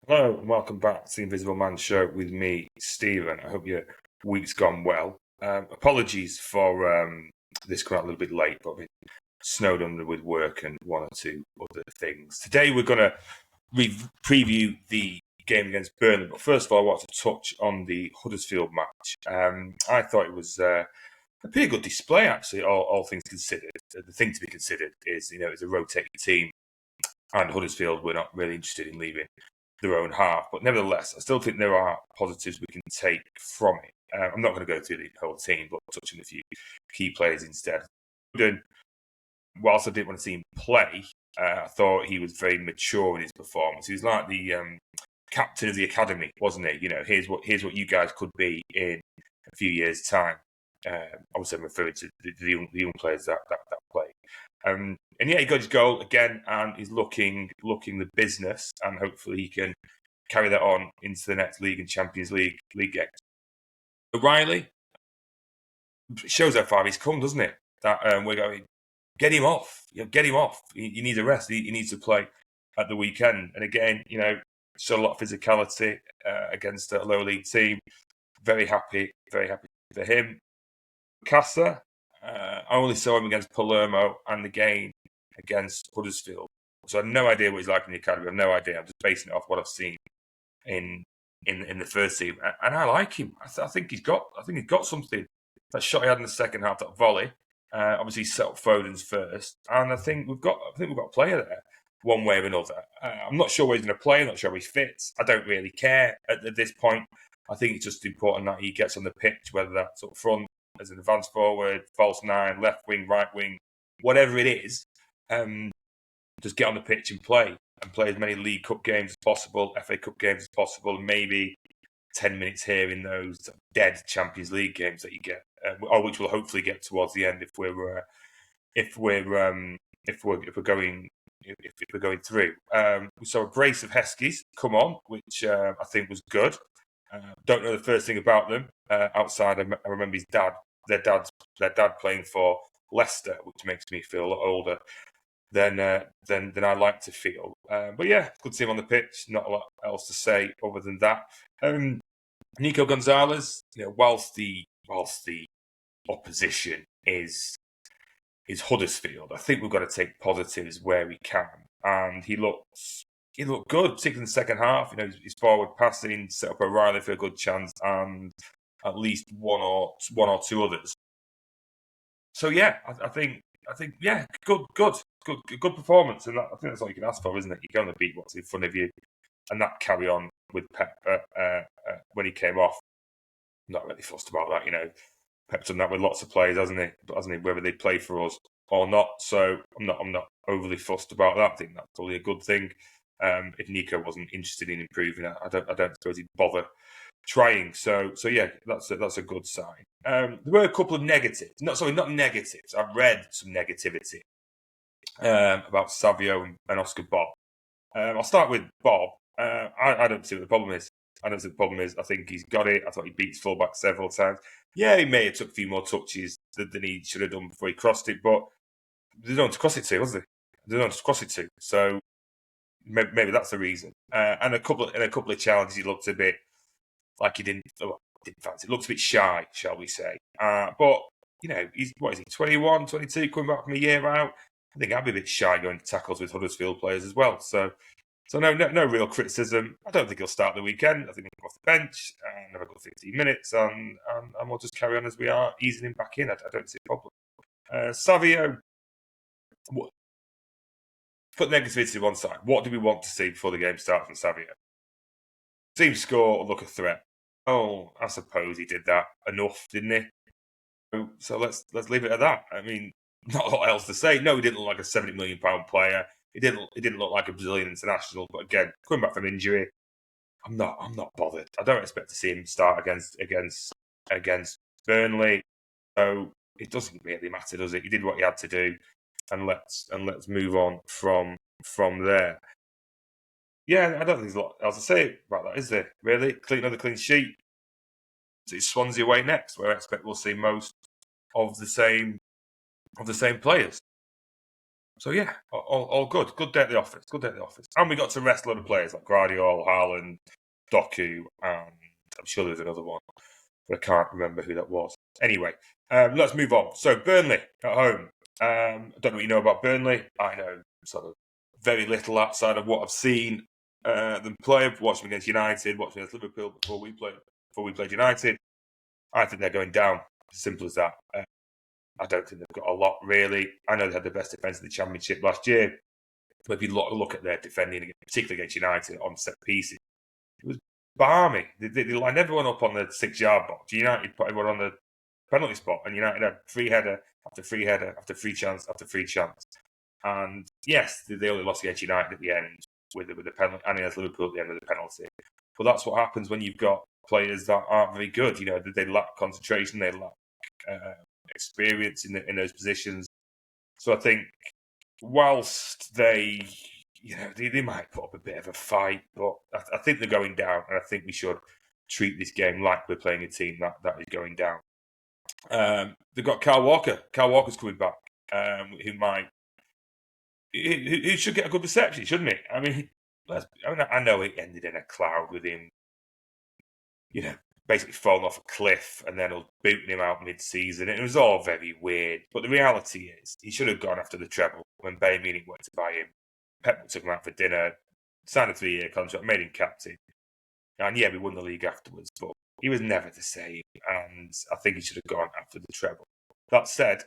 Hello and welcome back to the Invisible Man Show with me, Stephen. I hope your week's gone well. Apologies for this coming out a little bit late, but I've been snowed under with work and one or two other things. Today we're going to preview the game against Burnley, but first of all I want to touch on the Huddersfield match. I thought it was a pretty good display actually, all things considered. The thing to be considered is, it's a rotating team and Huddersfield were not really interested in leaving their own half. But nevertheless, I still think there are positives we can take from it. I'm not going to go through the whole team, but touch on a few key players instead. Whilst I didn't want to see him play, I thought he was very mature in his performance. He was like the captain of the academy, wasn't he? Here's what you guys could be in a few years' time. Obviously, I'm referring to the young players that play. And yeah, he got his goal again, and he's looking the business, and hopefully he can carry that on into the next league and Champions League games. O'Reilly shows how far he's come, doesn't it? That we're going, get him off. Get him off. He needs a rest. He needs to play at the weekend. And again, showed a lot of physicality against a low league team. Very happy for him. Casa, I only saw him against Palermo and again against Huddersfield. So I have no idea what he's like in the academy. I have no idea. I'm just basing it off what I've seen in the first team, and I like him. I think he's got something. That shot he had in the second half, that volley. Obviously, he set up Foden's first, and I think we've got a player there, one way or another. I'm not sure where he's going to play. I'm not sure where he fits. I don't really care at this point. I think it's just important that he gets on the pitch, whether that's up front as an advanced forward, false nine, left wing, right wing, whatever it is. Just get on the pitch and play as many League Cup games as possible, FA Cup games as possible, and maybe 10 minutes here in those dead Champions League games that you get, or which we'll hopefully get towards the end if we're going through. We saw a brace of Heskies come on, which I think was good. Don't know the first thing about them outside. I remember their dad playing for Leicester, which makes me feel a lot older than I like to feel. But yeah, good to see him on the pitch. Not a lot else to say other than that. Nico Gonzalez, whilst the opposition is Huddersfield, I think we've got to take positives where we can. And he looked good, particularly in the second half. His forward passing set up O'Reilly for a good chance, and at least one or two others. So yeah, I think yeah, good performance, and I think that's all you can ask for, isn't it? You can only beat what's in front of you, and that carry on with Pep when he came off. Not really fussed about that, Pep's done that with lots of players, hasn't he? Whether they play for us or not. So I'm not overly fussed about that. I think that's probably a good thing. If Nico wasn't interested in improving, I don't suppose he'd bother trying. So yeah, that's a good sign. There were a couple of negatives. Not negatives. I've read some negativity about Savio and Oscar Bob. I'll start with Bob. I don't see what the problem is. I think he's got it. I thought he beat his fullback several times. Yeah, he may have took a few more touches than he should have done before he crossed it, but there's no one to cross it to, was there? There's no one to cross it to. So maybe that's the reason. And a couple of challenges, he looked a bit like he didn't fancy. It looked a bit shy, shall we say. But, he's 21, 22, coming back from a year out. I think I'd be a bit shy going to tackles with Huddersfield players as well. So no real criticism. I don't think he'll start the weekend. I think he'll come off the bench and have a good 15 minutes, and we'll just carry on as we are, easing him back in. I don't see a problem. Savio, put negativity to one side. What do we want to see before the game starts from Savio? Team score or look a threat? Oh, I suppose he did that enough, didn't he? So let's leave it at that. I mean, not a lot else to say. No, he didn't look like a £70 million player. He didn't look like a Brazilian international. But again, coming back from injury, I'm not bothered. I don't expect to see him start against Burnley. So it doesn't really matter, does it? He did what he had to do, and let's move on from there. Yeah, I don't think there's a lot else to say about that, is there? Really, another clean sheet. It's Swansea away next, where I expect we'll see most of the same players. So yeah, all good. Good day at the office. Good day at the office. And we got to rest a lot of players like Guardiola, Haaland, Doku, and I'm sure there's another one, but I can't remember who that was. Anyway, let's move on. So Burnley at home. I don't know what you know about Burnley. I know sort of very little outside of what I've seen them play. I've watched them against United, watched them against Liverpool before we played United. I think they're going down. Simple as that. I don't think they've got a lot, really. I know they had the best defence in the Championship last year. But if you look at their defending, particularly against United on set pieces, it was balmy. They lined everyone up on the 6-yard box. United put everyone on the penalty spot, and United had free header after free header after free chance after free chance. And yes, they only lost against United at the end with the penalty, and against Liverpool at the end of the penalty. But that's what happens when you've got players that aren't very good. You know, they lack concentration, they lack experience in those positions. So I think whilst they might put up a bit of a fight, but I think they're going down, and I think we should treat this game like we're playing a team that is going down. They've got Kyle Walker. Kyle Walker's coming back, who should get a good reception, shouldn't he? I mean, I know it ended in a cloud with him, basically falling off a cliff and then booting him out mid-season. It was all very weird. But the reality is, he should have gone after the treble when Bayern Munich went to buy him. Pep took him out for dinner, signed a 3-year contract, made him captain. And yeah, we won the league afterwards, but he was never the same. And I think he should have gone after the treble. That said,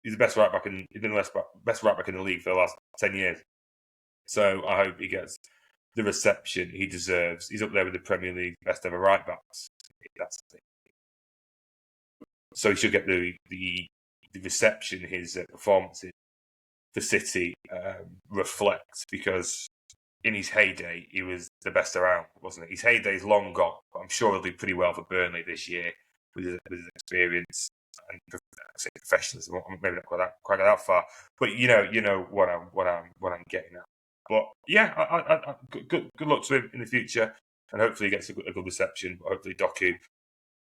he's the best right back in the league for the last 10 years. So I hope he gets the reception he deserves. He's up there with the Premier League best ever right backs. That's the thing. So he should get the reception his performances for City reflect, because in his heyday he was the best around, wasn't it? His heyday's long gone, but I'm sure he'll do pretty well for Burnley this year with his experience and professionalism. Maybe not quite that far, but you know what I'm getting at. But yeah, good luck to him in the future, and hopefully he gets a good reception. But hopefully Doku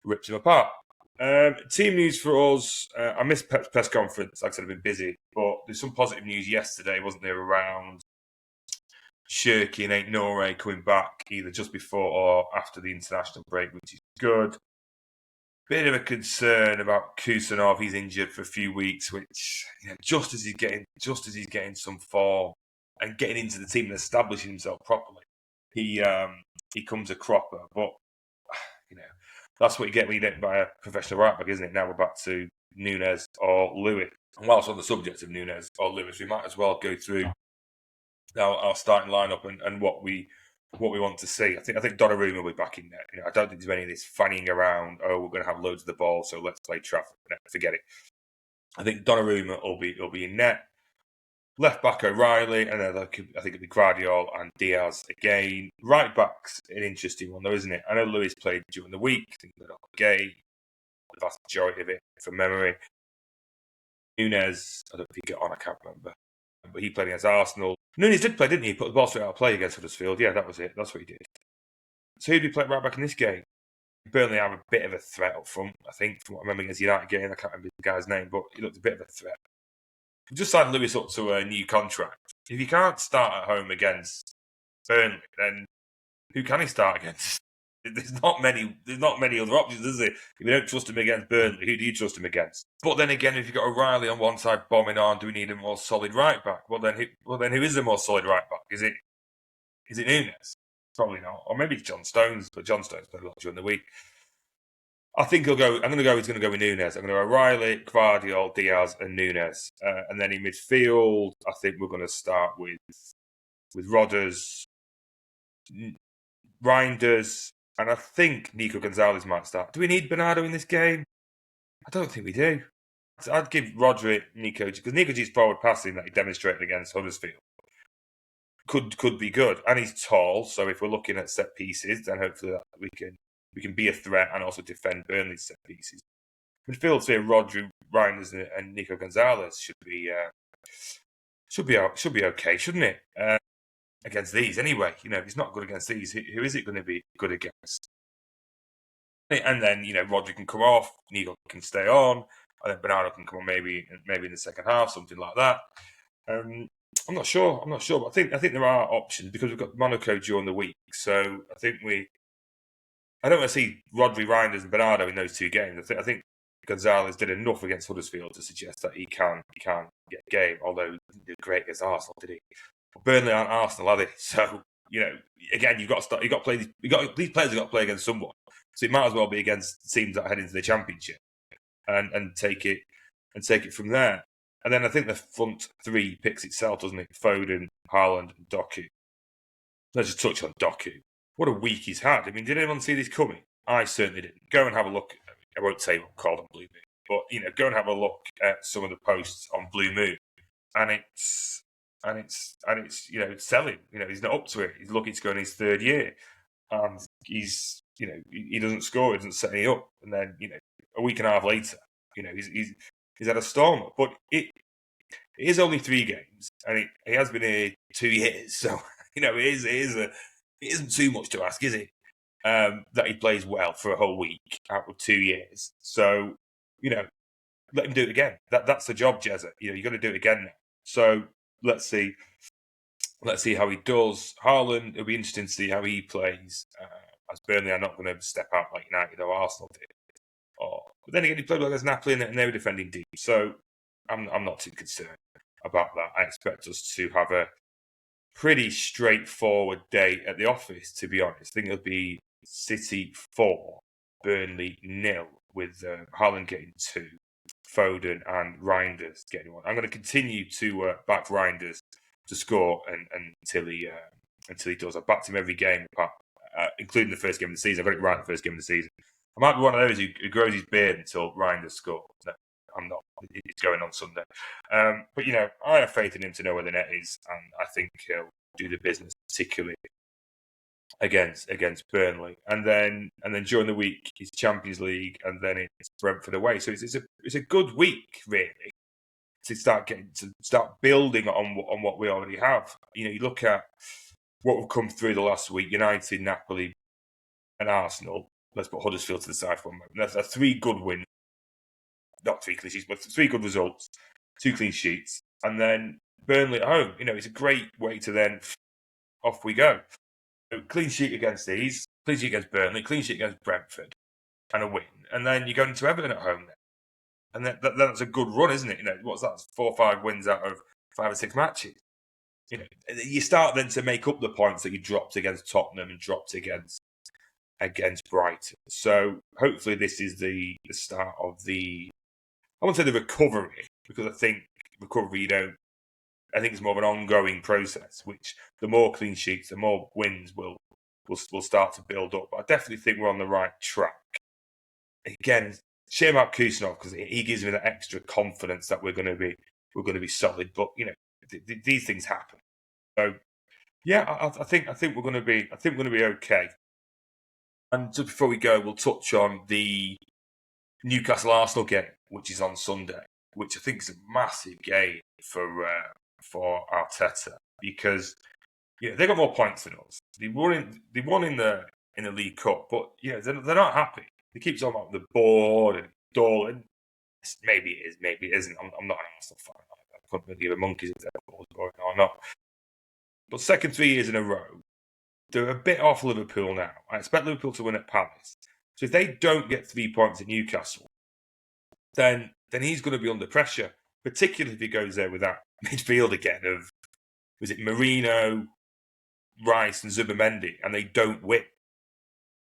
rips him apart. Team news for us. I missed Pep's press conference. Like I said, I've been busy, but there's some positive news yesterday, wasn't there, around Shirky and Ain't Norway coming back either just before or after the international break, which is good. Bit of a concern about Kusanov. He's injured for a few weeks, which just as he's getting some form and getting into the team and establishing himself properly, he comes a cropper. But that's what you get when you don't buy a professional right back, isn't it? Now we're back to Nunes or Lewis. And whilst on the subject of Nunes or Lewis, we might as well go through our starting lineup and what we want to see. I think Donnarumma will be back in there. I don't think there's any of this fanning around. Oh, we're going to have loads of the ball, so let's play Trafford. No, forget it. I think Donnarumma will be in net. Left back O'Reilly, and then I think it'll be Guardiola and Diaz again. Right back's an interesting one, though, isn't it? I know Lewis played during the week. I think they're not gay. The vast majority of it, from memory. Nunes, I don't think he got on. I can't remember, but he played against Arsenal. Nunes did play, didn't he? He put the ball straight out of play against Huddersfield. Yeah, that was it. That's what he did. So who did he play right back in this game? Burnley have a bit of a threat up front, I think, from what I remember against United game. I can't remember the guy's name, but he looked a bit of a threat. We just signed Lewis up to a new contract. If he can't start at home against Burnley, then who can he start against? There's not many other options, is there? If you don't trust him against Burnley, who do you trust him against? But then again, if you've got O'Reilly on one side bombing on, do we need a more solid right back? Well, then who is the more solid right back? Is it Nunes? Probably not. Or maybe it's John Stones, but John Stones played a lot during the week. I think he's going to go with Nunes. I'm going to go O'Reilly, Guardiola, Diaz, and Nunes. And then in midfield, I think we're going to start with Rodgers, Reinders, and I think Nico Gonzalez might start. Do we need Bernardo in this game? I don't think we do. I'd give Rodri Nico, because Nico's forward passing that he demonstrated against Huddersfield could be good. And he's tall, so if we're looking at set pieces, then hopefully we can be a threat and also defend Burnley's set pieces. Midfield, say Rodri, Reinders, and Nico Gonzalez should be okay, shouldn't it? Against these, anyway. If he's not good against these, who is it going to be good against? And then Rodri can come off, Nico can stay on, and then Bernardo can come on maybe in the second half, something like that. I'm not sure. But I think there are options because we've got Monaco during the week. So I think I don't want to see Rodri, Reinders, and Bernardo in those two games. I think Gonzalez did enough against Huddersfield to suggest that he can get a game. Although he did great against Arsenal, did he? Burnley aren't Arsenal, are they? So again, you've got to start. These players have got to play against someone. So it might as well be against teams that head into the Championship and take it from there. And then I think the front three picks itself, doesn't it? Foden, Haaland, and Doku. Let's just touch on Doku. What a week he's had. I mean, did anyone see this coming? I certainly didn't. Go and have a look. I won't say what called on Blue Moon, but go and have a look at some of the posts on Blue Moon, and it's it's selling. He's not up to it. He's lucky to go in his third year, and he's he doesn't score, he doesn't set any up, and then a week and a half later, he's had a storm. But it is only 3 games, and he has been here 2 years, so it isn't too much to ask, is it? That he plays well for a whole week out of 2 years. So let him do it again. That's the job, Jezza. You're going to do it again now. So let's see how he does. Haaland, it'll be interesting to see how he plays. As Burnley are not going to step out like United or Arsenal did. But then again, he played well against Napoli and they were defending deep. So I'm not too concerned about that. I expect us to have a pretty straightforward day at the office, to be honest. I think it'll be City 4, Burnley 0, with Haaland getting 2, Foden and Reinders getting 1. I'm going to continue to back Reinders to score until he does. I've backed him every game, including the first game of the season. I got it right the first game of the season. I might be one of those who grows his beard until Reinders scores. No, I'm not. It's going on Sunday. But I have faith in him to know where the net is, and I think he'll do the business, particularly against Burnley. And then during the week, it's Champions League, and then it's Brentford away. So it's a good week, really, to start building on what we already have. You look at what we've come through the last week: United, Napoli, and Arsenal. Let's put Huddersfield to the side for a moment. That's 3 good wins. Not 3 clean sheets, but 3 good results, 2 clean sheets, and then Burnley at home. It's a great way to then off we go. Clean sheet against these, clean sheet against Burnley, clean sheet against Brentford, and a win. And then you go into Everton at home then. And that's a good run, isn't it? What's that? 4 or 5 wins out of 5 or 6 matches. You start then to make up the points that you dropped against Tottenham and dropped against Brighton. So hopefully this is the start of I won't say the recovery, because I think recovery, I think it's more of an ongoing process, which the more clean sheets, the more wins will start to build up. But I definitely think we're on the right track. Again, shame about Kusanov, because he gives me that extra confidence that we're going to be solid. But these things happen. So yeah, I think we're going to be okay. And just before we go, we'll touch on the Newcastle Arsenal game, which is on Sunday, which I think is a massive game for Arteta, because they got more points than us. They won in the League Cup, but they're not happy. They keep talking about the board and Dolan. Maybe it is, maybe it isn't. I'm not an Arsenal fan. I couldn't really give a monkey's if that ball's going or not. But second 3 years in a row, they're a bit off Liverpool now. I expect Liverpool to win at Palace. So if they don't get 3 points at Newcastle, then he's going to be under pressure, particularly if he goes there with that midfield again of, was it Marino, Rice and Zubimendi, and they don't win.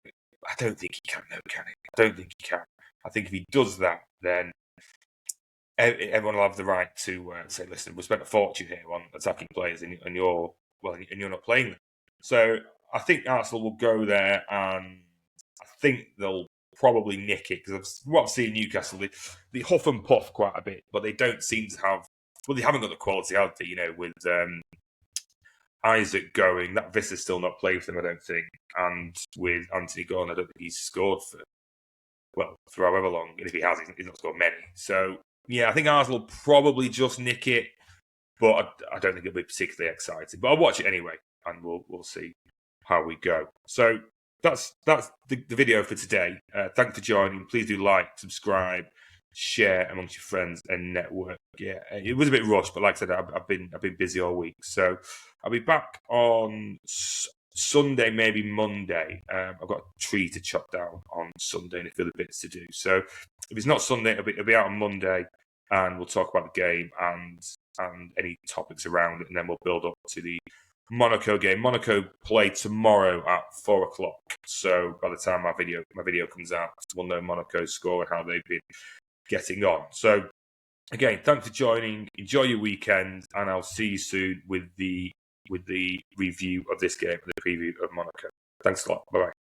I don't think he can, can he? I don't think he can. I think if he does that, then everyone will have the right to say, listen, we spent a fortune here on attacking players and you're not playing them. So I think Arsenal will go there, and I think they'll probably nick it, because what I've seen Newcastle, they huff and puff quite a bit, but they don't seem to have. Well, they haven't got the quality, have they? With Isaac going, that Vissa's still not played for them, I don't think, and with Anthony gone, I don't think he's scored for however long. And if he has, he's not scored many. So yeah, I think Arsenal will probably just nick it, but I don't think it'll be particularly exciting. But I'll watch it anyway, and we'll see how we go. So that's the video for today. Thanks for joining. Please do like, subscribe, share amongst your friends and network. Yeah, it was a bit rushed, but like I said, I've been busy all week, so I'll be back on Sunday, maybe Monday. I've got a tree to chop down on Sunday and a few other bits to do. So if it's not Sunday, it'll be out on Monday, and we'll talk about the game and any topics around it, and then we'll build up to the Monaco game. Monaco play tomorrow at 4:00. So by the time my video comes out, we'll know Monaco's score and how they've been getting on. So again, thanks for joining. Enjoy your weekend, and I'll see you soon with the review of this game and the preview of Monaco. Thanks a lot. Bye bye.